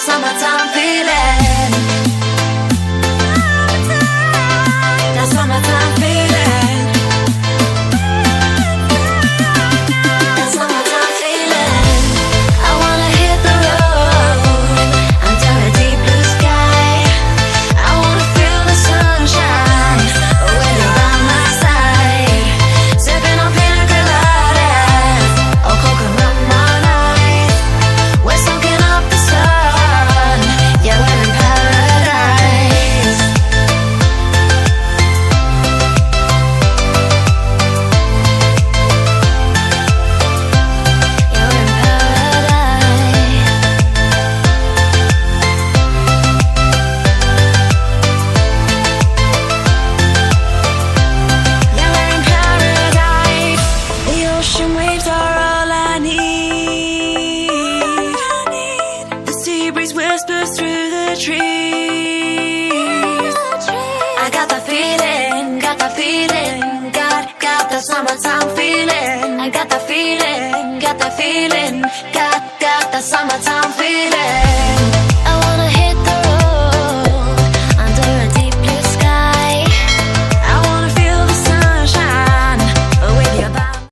summertime feeling. That summertime feeling. That summertime feeling. I wanna hit the road under a deep blue sky. I wanna feel the sunshine when you're by my side. Sipping on pina coladas or coconut night. We're soaking up the sun. Yeah, we're in paradise. Yeah, we're in paradise. Yeah, we're in paradise. The ocean waves are all I need. The sea breeze whispers through the trees. I got the feeling, got the feeling, got the summertime feeling. I got the feeling, got the feeling, got the summertime feeling.